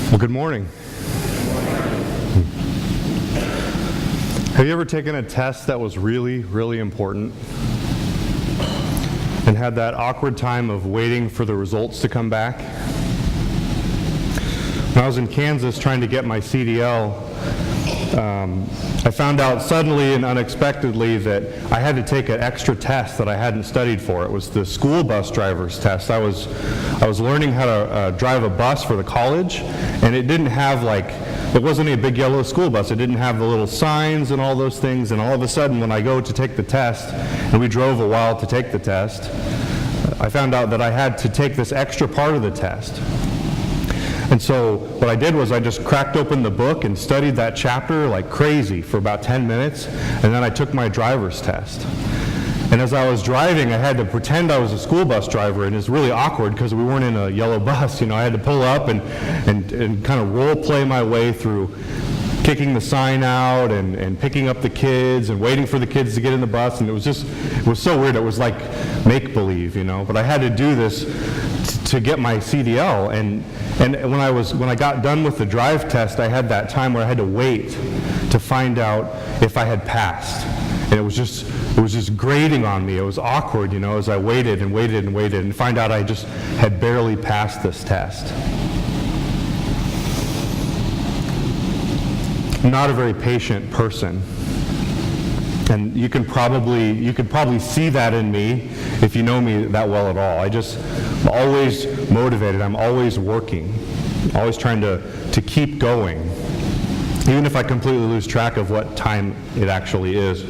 Well, good morning. Have you ever taken a test that was really, really important and had that awkward time of waiting for the results to come back? When I was in Kansas trying to get my CDL, I found out suddenly and unexpectedly that I had to take an extra test that I hadn't studied for. It was the school bus driver's test. I was learning how to drive a bus for the college, and it didn't have it wasn't a big yellow school bus. It didn't have the little signs and all those things, and all of a sudden when I go to take the test, and we drove a while to take the test, I found out that I had to take this extra part of the test. And so what I did was I just cracked open the book and studied that chapter like crazy for about 10 minutes, and then I took my driver's test. And as I was driving, I had to pretend I was a school bus driver, and it's really awkward because we weren't in a yellow bus. I had to pull up and kind of role play my way through kicking the sign out and picking up the kids and waiting for the kids to get in the bus, and it was so weird. It was like make-believe, but I had to do this to get my CDL, and when I got done with the drive test, I had that time where I had to wait to find out if I had passed, and it was just grating on me. It was awkward, as I waited and waited and waited, and find out I just had barely passed this test. I'm not a very patient person, and you could probably see that in me if you know me that well at all. I'm always motivated. I'm always working, always trying to keep going, even if I completely lose track of what time it actually is.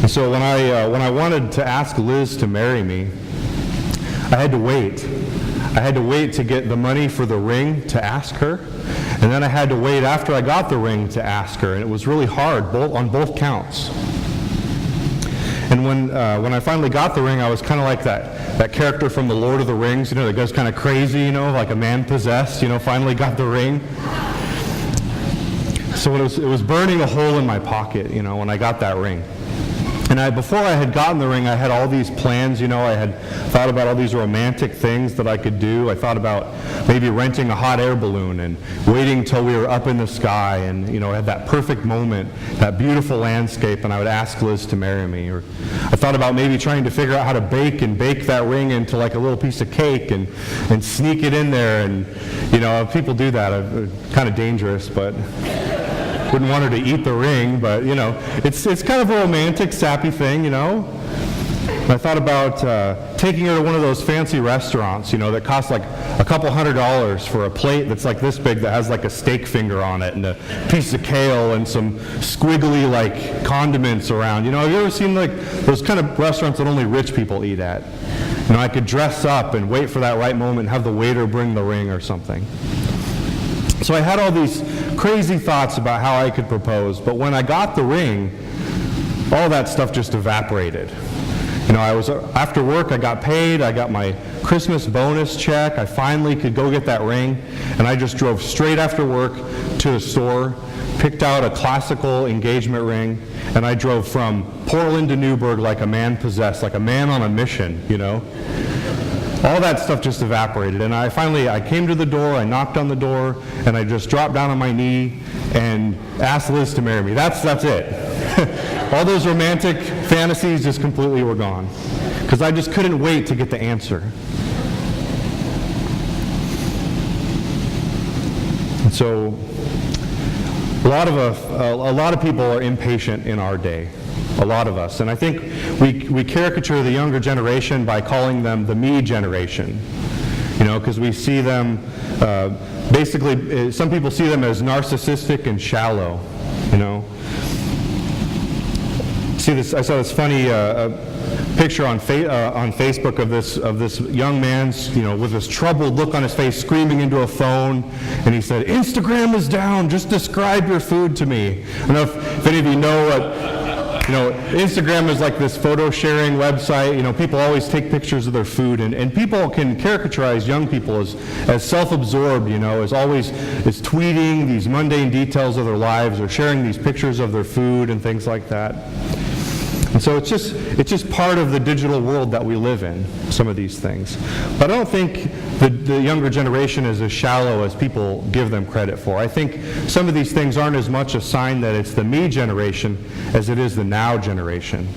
And so when I wanted to ask Liz to marry me, I had to wait. I had to wait to get the money for the ring to ask her, and then I had to wait after I got the ring to ask her, and it was really hard on both counts. And when I finally got the ring, I was kind of like that character from the Lord of the Rings, that goes kind of crazy, like a man possessed, finally got the ring. So it was burning a hole in my pocket, when I got that ring. And before I had gotten the ring, I had all these plans, I had thought about all these romantic things that I could do. I thought about maybe renting a hot air balloon and waiting till we were up in the sky and, I had that perfect moment, that beautiful landscape, and I would ask Liz to marry me. Or I thought about maybe trying to figure out how to bake that ring into like a little piece of cake and sneak it in there. And, people do that. Kind of dangerous, but wouldn't want her to eat the ring, but it's kind of a romantic, sappy thing, I thought about taking her to one of those fancy restaurants, that cost like a couple $100 for a plate that's like this big that has like a steak finger on it and a piece of kale and some squiggly like condiments around. Have you ever seen like those kind of restaurants that only rich people eat at? I could dress up and wait for that right moment and have the waiter bring the ring or something. So I had all these crazy thoughts about how I could propose, but when I got the ring, all that stuff just evaporated. I was after work, I got paid, I got my Christmas bonus check, I finally could go get that ring, and I just drove straight after work to the store, picked out a classical engagement ring, and I drove from Portland to Newburgh like a man possessed, like a man on a mission, All that stuff just evaporated, and I came to the door, I knocked on the door, and I just dropped down on my knee and asked Liz to marry me. That's it. All those romantic fantasies just completely were gone, because I just couldn't wait to get the answer. And so, a lot of people are impatient in our day. A lot of us. And I think we caricature the younger generation by calling them the me generation. Because we see them, basically, some people see them as narcissistic and shallow, I saw this funny picture on Facebook of this young man's, with this troubled look on his face, screaming into a phone, and he said, "Instagram is down, just describe your food to me." I don't know if any of you know what Instagram is like this photo sharing website. People always take pictures of their food, and people can caricaturize young people as self-absorbed, as tweeting these mundane details of their lives or sharing these pictures of their food and things like that. And so it's just part of the digital world that we live in, some of these things. But I don't think the younger generation is as shallow as people give them credit for. I think some of these things aren't as much a sign that it's the me generation as it is the now generation.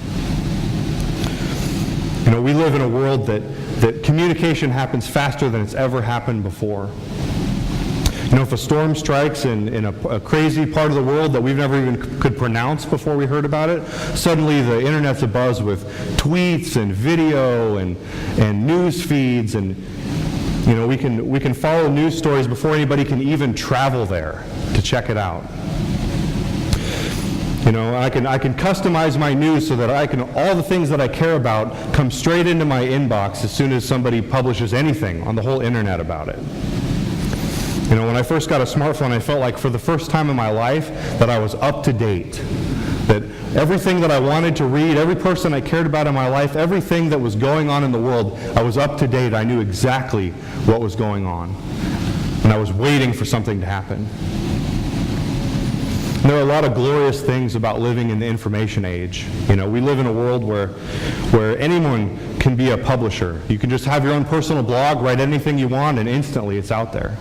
You know, we live in a world that communication happens faster than it's ever happened before. You know, if a storm strikes in a crazy part of the world that we've never even could pronounce before we heard about it, suddenly the internet's abuzz with tweets and video and news feeds, and you know, we can follow news stories before anybody can even travel there to check it out. You know, I can customize my news so that all the things that I care about come straight into my inbox as soon as somebody publishes anything on the whole internet about it. You know, when I first got a smartphone, I felt like for the first time in my life that I was up to date. That everything that I wanted to read, every person I cared about in my life, everything that was going on in the world, I was up to date. I knew exactly what was going on. And I was waiting for something to happen. And there are a lot of glorious things about living in the information age. You know, we live in a world where anyone can be a publisher. You can just have your own personal blog, write anything you want, and instantly it's out there.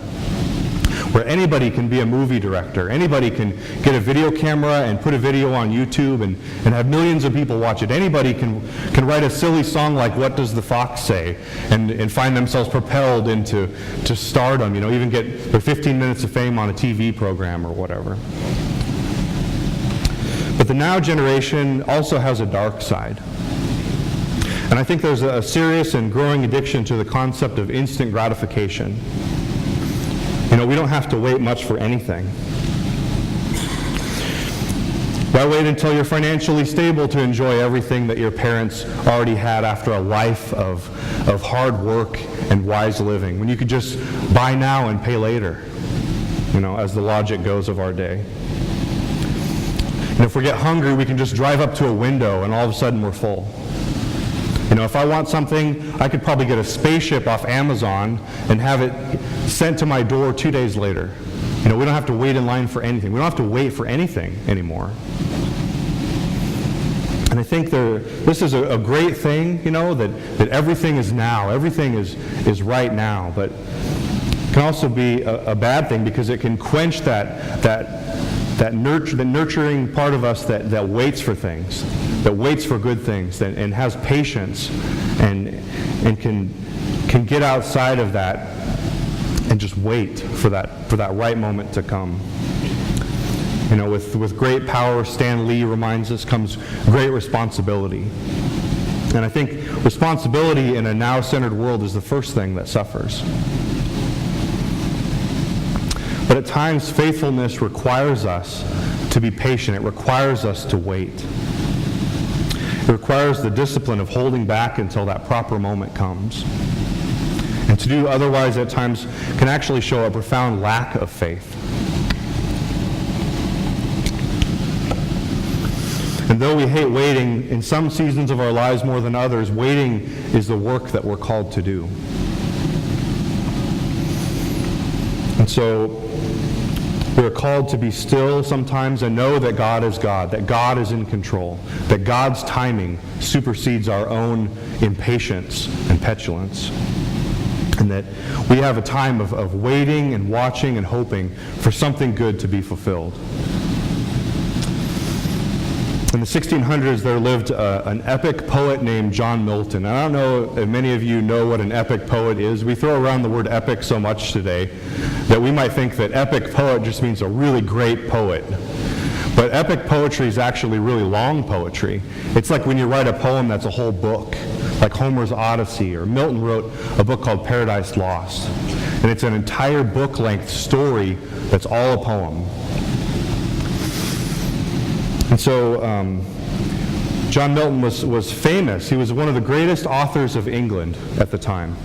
Where anybody can be a movie director. Anybody can get a video camera and put a video on YouTube and have millions of people watch it. Anybody can write a silly song like What Does the Fox Say and find themselves propelled into stardom, you know, even get their 15 minutes of fame on a TV program or whatever. But the now generation also has a dark side. And I think there's a serious and growing addiction to the concept of instant gratification. You know, we don't have to wait much for anything. Why wait until you're financially stable to enjoy everything that your parents already had after a life of hard work and wise living, when you could just buy now and pay later, you know, as the logic goes of our day? And if we get hungry, we can just drive up to a window and all of a sudden we're full. You know, if I want something, I could probably get a spaceship off Amazon and have it sent to my door 2 days later. You know, we don't have to wait in line for anything. We don't have to wait for anything anymore. And I think this is a great thing, you know, that everything is now. Everything is right now. But it can also be a bad thing because it can quench the nurturing part of us that waits for things, that waits for good things, and has patience, and can get outside of that and just wait for that right moment to come. You know, with great power, Stan Lee reminds us, comes great responsibility. And I think responsibility in a now-centered world is the first thing that suffers. But at times, faithfulness requires us to be patient. It requires us to wait. It requires the discipline of holding back until that proper moment comes. And to do otherwise at times can actually show a profound lack of faith. And though we hate waiting, in some seasons of our lives more than others, waiting is the work that we're called to do. And so we're called to be still sometimes and know that God is God, that God is in control, that God's timing supersedes our own impatience and petulance, and that we have a time of waiting and watching and hoping for something good to be fulfilled. In the 1600s, there lived an epic poet named John Milton. And I don't know if many of you know what an epic poet is. We throw around the word epic so much today that we might think that epic poet just means a really great poet. But epic poetry is actually really long poetry. It's like when you write a poem that's a whole book, like Homer's Odyssey, or Milton wrote a book called Paradise Lost. And it's an entire book-length story that's all a poem. And so John Milton was famous. He was one of the greatest authors of England at the time.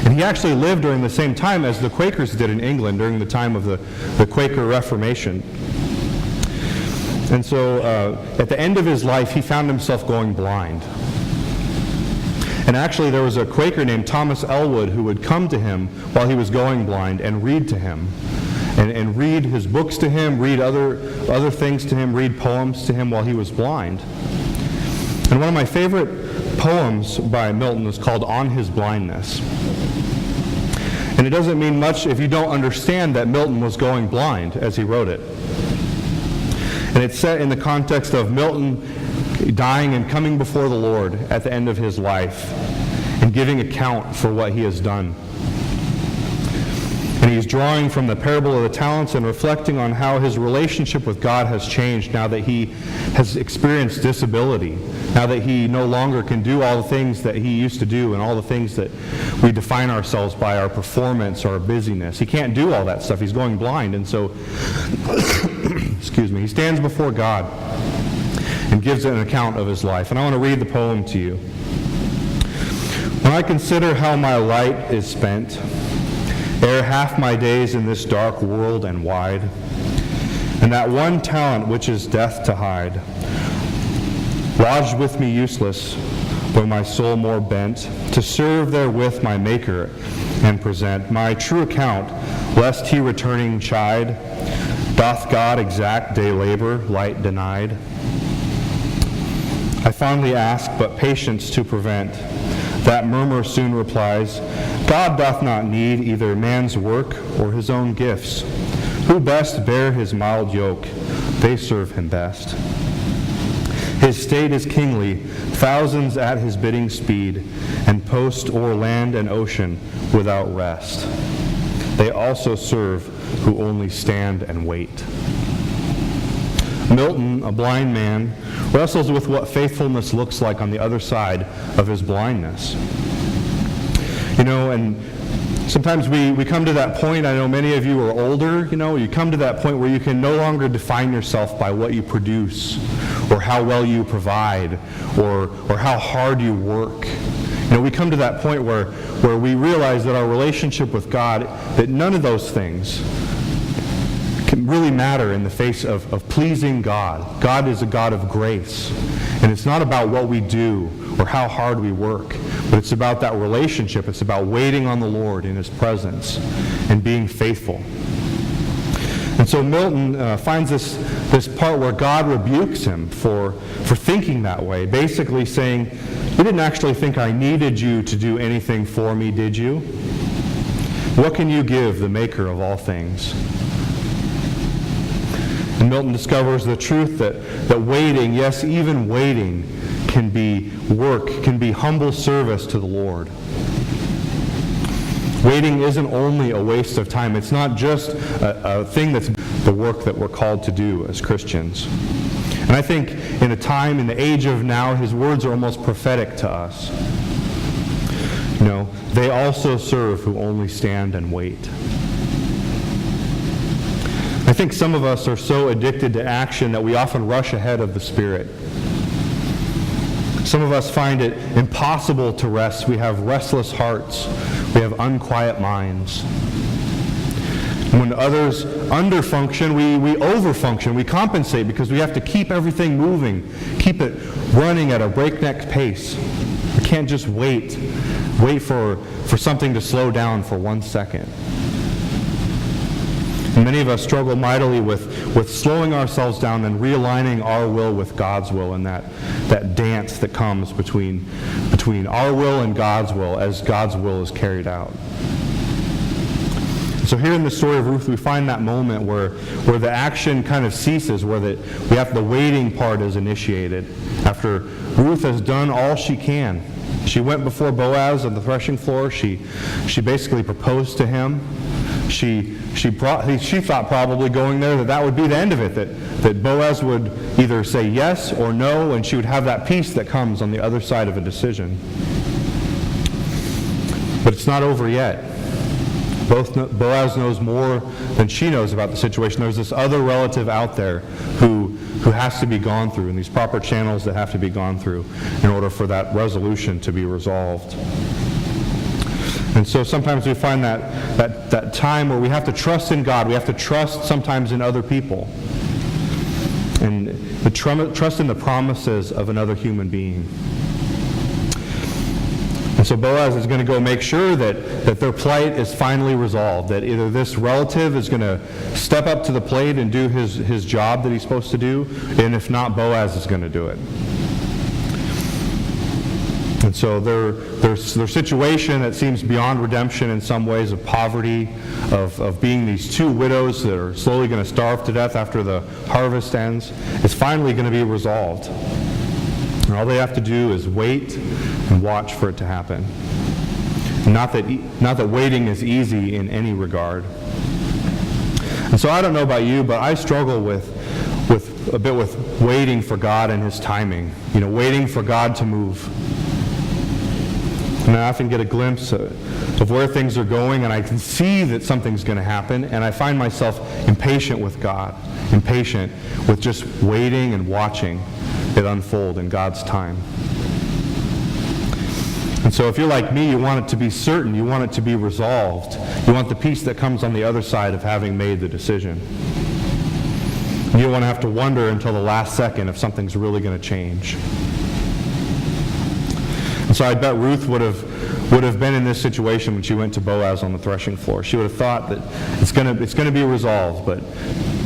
And he actually lived during the same time as the Quakers did in England during the time of the Quaker Reformation. And so at the end of his life, he found himself going blind. And actually there was a Quaker named Thomas Elwood who would come to him while he was going blind and read to him. And read his books to him, read other things to him, read poems to him while he was blind. And one of my favorite poems by Milton is called On His Blindness. And it doesn't mean much if you don't understand that Milton was going blind as he wrote it. And it's set in the context of Milton dying and coming before the Lord at the end of his life and giving account for what he has done. And he's drawing from the parable of the talents and reflecting on how his relationship with God has changed now that he has experienced disability, now that he no longer can do all the things that he used to do and all the things that we define ourselves by, our performance or our busyness. He can't do all that stuff. He's going blind. And so, he stands before God and gives an account of his life. And I want to read the poem to you. When I consider how my light is spent, ere half my days in this dark world and wide, and that one talent which is death to hide, lodged with me useless, though my soul more bent, to serve therewith my Maker and present my true account, lest he returning chide, doth God exact day labor, light denied? I fondly ask but patience to prevent. That murmur soon replies, God doth not need either man's work or his own gifts. Who best bear his mild yoke? They serve him best. His state is kingly, thousands at his bidding speed, and post o'er land and ocean without rest. They also serve who only stand and wait. Milton, a blind man, wrestles with what faithfulness looks like on the other side of his blindness. And sometimes we come to that point, I know many of you are older, you come to that point where you can no longer define yourself by what you produce or how well you provide or how hard you work. We come to that point where we realize that our relationship with God, that none of those things can really matter in the face of pleasing God. God is a God of grace. And it's not about what we do or how hard we work, but it's about that relationship. It's about waiting on the Lord in his presence and being faithful. And so Milton finds this part where God rebukes him for thinking that way, basically saying, you didn't actually think I needed you to do anything for me, did you? What can you give the Maker of all things? And Milton discovers the truth that waiting, yes, even waiting, can be work, can be humble service to the Lord. Waiting isn't only a waste of time. It's not just a thing that's the work that we're called to do as Christians. And I think in the age of now, his words are almost prophetic to us. They also serve who only stand and wait. I think some of us are so addicted to action that we often rush ahead of the Spirit. Some of us find it impossible to rest. We have restless hearts. We have unquiet minds. When others underfunction, we overfunction. We compensate because we have to keep everything moving, keep it running at a breakneck pace. We can't just wait for something to slow down for 1 second. And many of us struggle mightily with slowing ourselves down and realigning our will with God's will, and that dance that comes between our will and God's will as God's will is carried out. So here in the story of Ruth, we find that moment where the action kind of ceases, where the waiting part is initiated. After Ruth has done all she can, she went before Boaz on the threshing floor. She basically proposed to him. She thought probably going there that would be the end of it, that Boaz would either say yes or no, and she would have that peace that comes on the other side of a decision. But it's not over yet. Boaz knows more than she knows about the situation. There's this other relative out there who has to be gone through, and these proper channels that have to be gone through in order for that resolution to be resolved. And so sometimes we find that time where we have to trust in God. We have to trust sometimes in other people. And trust in the promises of another human being. And so Boaz is going to go make sure that their plight is finally resolved, that either this relative is going to step up to the plate and do his job that he's supposed to do, and if not, Boaz is going to do it. And so their situation that seems beyond redemption in some ways, of poverty, of being these two widows that are slowly going to starve to death after the harvest ends, is finally going to be resolved. And all they have to do is wait and watch for it to happen. Not that waiting is easy in any regard. And so I don't know about you, but I struggle with a bit with waiting for God and His timing. Waiting for God to move. And I often get a glimpse of where things are going, and I can see that something's going to happen, and I find myself impatient with God, impatient with just waiting and watching it unfold in God's time. And so if you're like me, you want it to be certain, you want it to be resolved, you want the peace that comes on the other side of having made the decision. You don't want to have to wonder until the last second if something's really going to change. And so I bet Ruth would have been in this situation when she went to Boaz on the threshing floor. She would have thought that it's going to be resolved, but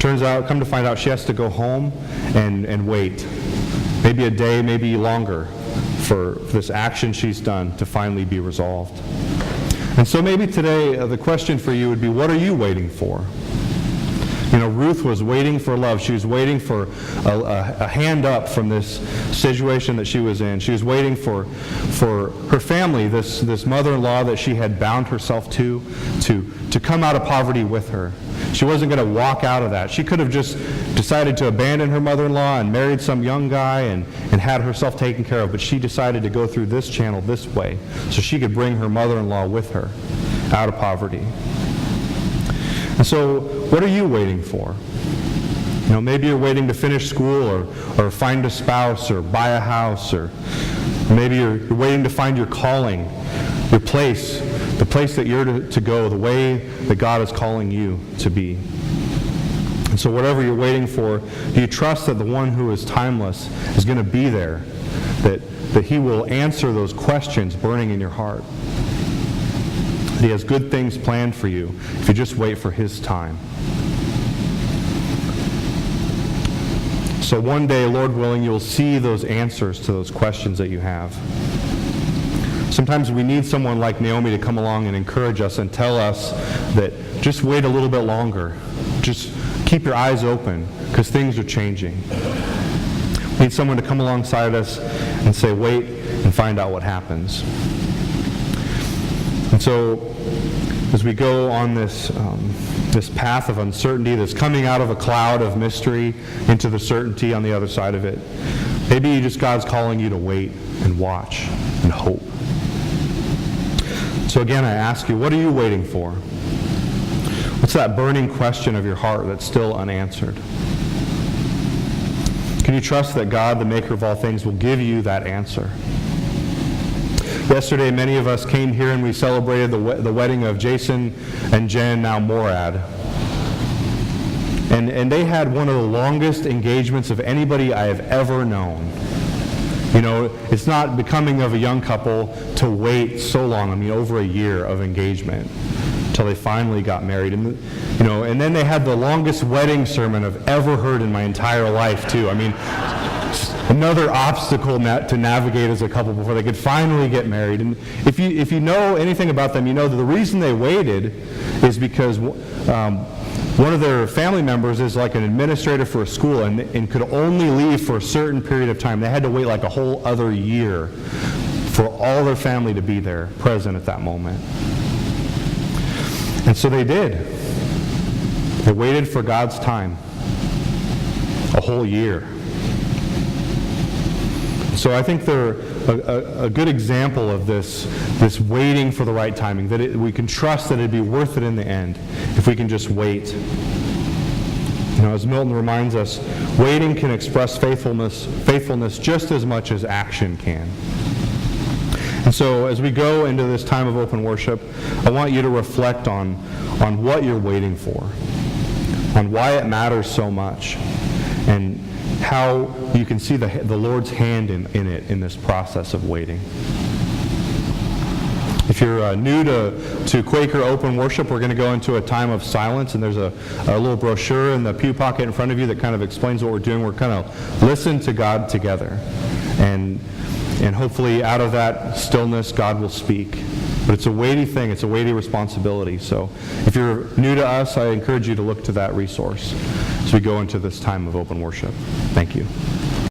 turns out, come to find out, she has to go home and wait. Maybe a day, maybe longer, for this action she's done to finally be resolved. And so maybe today the question for you would be, what are you waiting for? Ruth was waiting for love. She was waiting for a hand up from this situation that she was in. She was waiting for her family, this mother-in-law that she had bound herself to come out of poverty with her. She wasn't going to walk out of that. She could have just decided to abandon her mother-in-law and married some young guy and had herself taken care of, but she decided to go through this channel this way so she could bring her mother-in-law with her out of poverty. And so, what are you waiting for? Maybe you're waiting to finish school or find a spouse or buy a house, or maybe you're waiting to find your calling, your place, the place that you're to go, the way that God is calling you to be. And so whatever you're waiting for, do you trust that the one who is timeless is going to be there, that He will answer those questions burning in your heart? He has good things planned for you if you just wait for His time. So one day, Lord willing, you'll see those answers to those questions that you have. Sometimes we need someone like Naomi to come along and encourage us and tell us that just wait a little bit longer. Just keep your eyes open because things are changing. We need someone to come alongside us and say, wait and find out what happens. And so, as we go on this path of uncertainty, that's coming out of a cloud of mystery into the certainty on the other side of it, maybe God's calling you to wait and watch and hope. So again, I ask you, what are you waiting for? What's that burning question of your heart that's still unanswered? Can you trust that God, the maker of all things, will give you that answer? Yesterday, many of us came here and we celebrated the wedding of Jason and Jen, now Morad. And they had one of the longest engagements of anybody I have ever known. It's not becoming of a young couple to wait so long, over a year of engagement, until they finally got married. And then they had the longest wedding sermon I've ever heard in my entire life, too. Another obstacle to navigate as a couple before they could finally get married. And if you know anything about them, you know that the reason they waited is because one of their family members is like an administrator for a school and could only leave for a certain period of time. They had to wait like a whole other year for all their family to be there, present at that moment. And so they did. They waited for God's time. A whole year. So I think they're a good example of this waiting for the right timing, that we can trust that it'd be worth it in the end if we can just wait. As Milton reminds us, waiting can express faithfulness just as much as action can. And so as we go into this time of open worship, I want you to reflect on what you're waiting for, on why it matters so much, and how you can see the Lord's hand in it, in this process of waiting. If you're new to Quaker Open Worship, we're going to go into a time of silence, and there's a little brochure in the pew pocket in front of you that kind of explains what we're doing. We're kind of listen to God together. And And hopefully out of that stillness, God will speak. But it's a weighty thing. It's a weighty responsibility. So if you're new to us, I encourage you to look to that resource as we go into this time of open worship. Thank you.